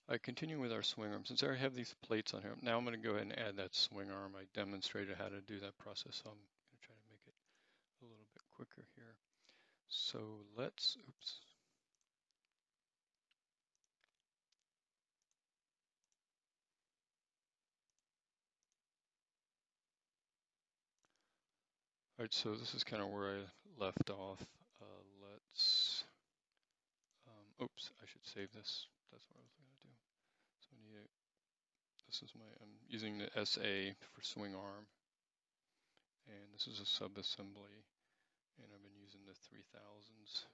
I continue with our swing arm. Since I already have these plates on here, now I'm going to go ahead and add that swing arm. I demonstrated how to do that process, so I'm going to try to make it a little bit quicker here. So let's, oops. All right, so this is kind of where I left off. Let's, oops, I should save this. That's what I was going to do. So I need this is my, I'm using the SA for swing arm. And this is a sub-assembly. And I've been using the 3000s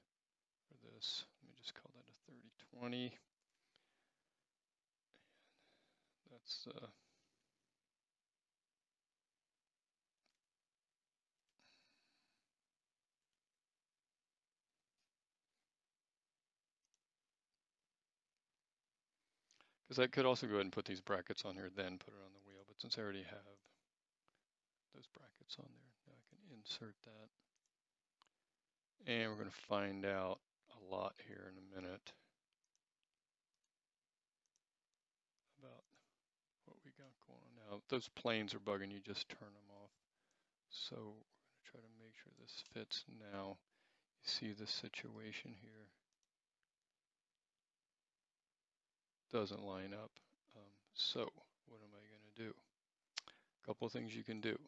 for this. Let me just call that a 3020. That's because I could also go ahead and put these brackets on here, then put it on the wheel. But since I already have those brackets on there, now I can insert that. And we're going to find out a lot here in a minute about what we got going on now. Those planes are bugging you, just turn them off. So we're going to try to make sure this fits now. You see the situation here doesn't line up. So what am I going to do? A couple of things you can do.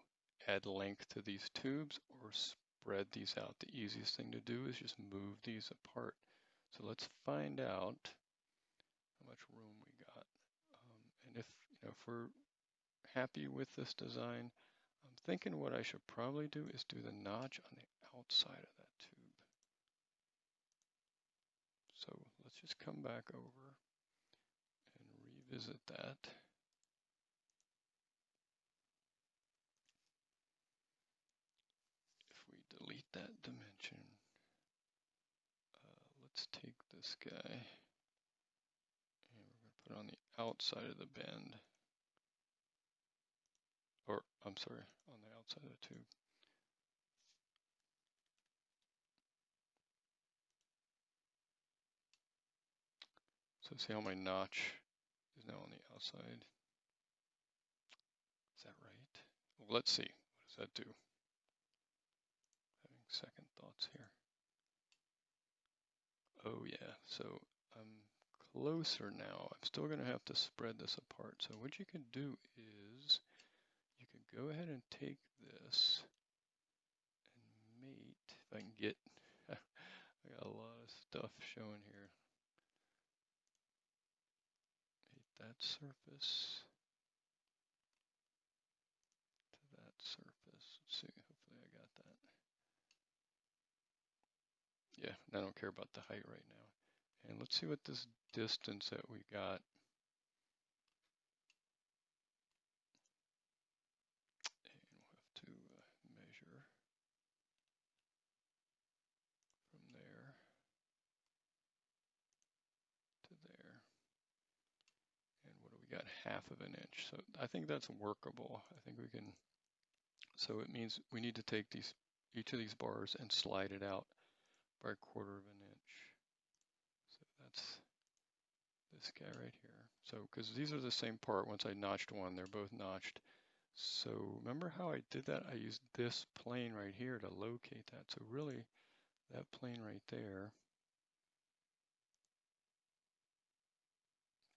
Add length to these tubes or spread these out. The easiest thing to do is just move these apart. So let's find out how much room we got. And if we're happy with this design, I'm thinking what I should probably do is do the notch on the outside of that tube. So let's just come back over and revisit that. If we delete that dimension, let's take this guy and we're going to put it on the outside of the bend. Or, I'm sorry, on the outside of the tube. So see how my notch is now on the outside? Is that right? Well, let's see. What does that do? Having second thoughts here. Oh yeah, so I'm closer now. I'm still going to have to spread this apart. So what you can do is you can go ahead and take this and mate, if I can get, I got a lot of stuff showing here. Mate that surface to that surface. Let's see, hopefully I got that. Yeah, I don't care about the height right now. And let's see what this distance that we got. And we'll have to measure from there to there. And what do we got? ½ of an inch. So I think that's workable. I think we can. So it means we need to take each of these bars and slide it out by 1/4 of an inch. So that's this guy right here. So because these are the same part, once I notched one, they're both notched. So remember how I did that? I used this plane right here to locate that. So really, that plane right there,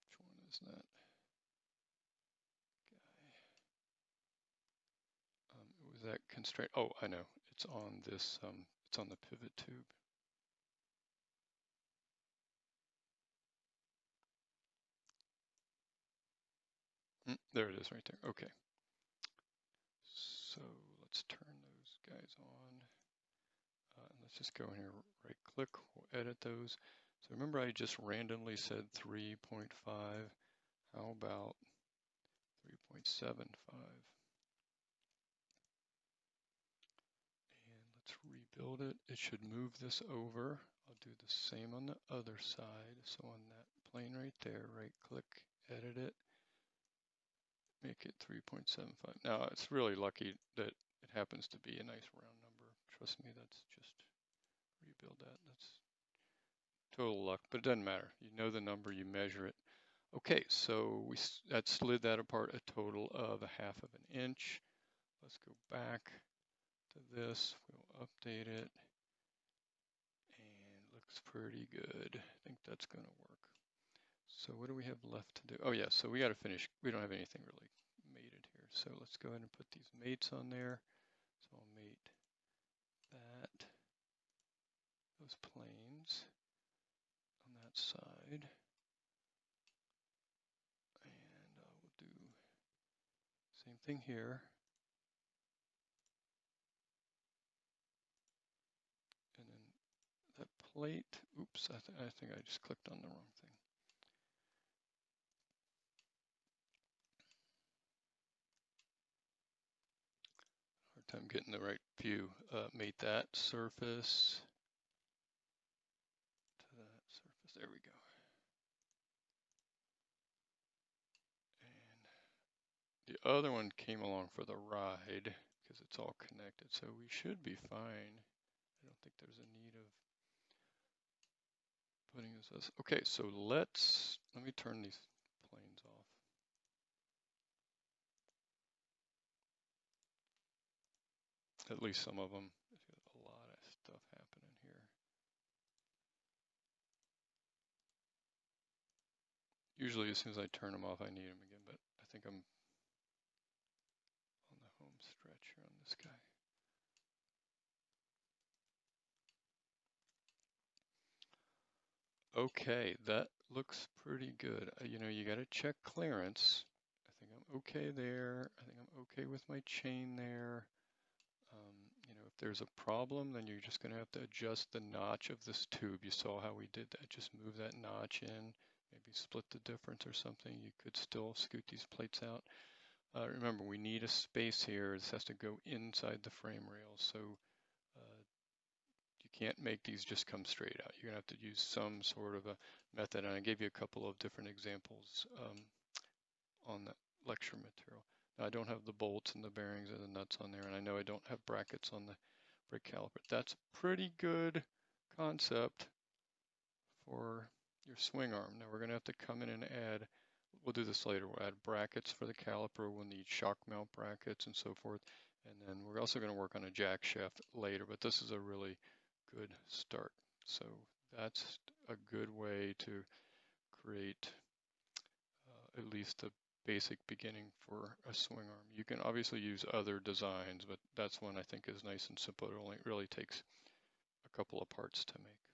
which one is that guy? Was that constraint? Oh, I know. It's on this, it's on the pivot tube. There it is right there. Okay. So let's turn those guys on. And let's just go in here, right click, we'll edit those. So remember I just randomly said 3.5. How about 3.75? And let's rebuild it. It should move this over. I'll do the same on the other side. So on that plane right there, right click, edit it. Make it 3.75. Now it's really lucky that it happens to be a nice round number. Trust me, that's just rebuild that. That's total luck, but it doesn't matter. You know the number, you measure it. Okay, so that slid that apart a total of 1/2 of an inch. Let's go back to this, we'll update it, and looks pretty good. I think that's going to work. So what do we have left to do? Oh yeah, so we got to finish. We don't have anything really mated here. So let's go ahead and put these mates on there. So I'll mate that, those planes on that side. And we'll do same thing here. And then that plate, oops, I think I just clicked on the wrong thing. Hard time getting the right view. Mate that surface to that surface. There we go. And the other one came along for the ride because it's all connected, so we should be fine. I don't think there's a need of putting this as, okay, so let me turn these planes off. At least some of them. There's a lot of stuff happening here. Usually as soon as I turn them off, I need them again, but I think I'm on the home stretch here on this guy. Okay, that looks pretty good. You know, you got to check clearance. I think I'm okay there. I think I'm okay with my chain there. You know, if there's a problem, then you're just going to have to adjust the notch of this tube. You saw how we did that. Just move that notch in, maybe split the difference or something. You could still scoot these plates out. Remember, we need a space here. This has to go inside the frame rails. So you can't make these just come straight out. You're going to have to use some sort of a method. And I gave you a couple of different examples on the lecture material. Now, I don't have the bolts and the bearings and the nuts on there, and I know I don't have brackets on the brake caliper. That's a pretty good concept for your swing arm. Now we're going to have to come in and add, we'll do this later, we'll add brackets for the caliper, we'll need shock mount brackets and so forth. And then we're also going to work on a jack shaft later, but this is a really good start. So that's a good way to create at least a basic beginning for a swing arm. You can obviously use other designs, but that's one I think is nice and simple. It only really takes a couple of parts to make.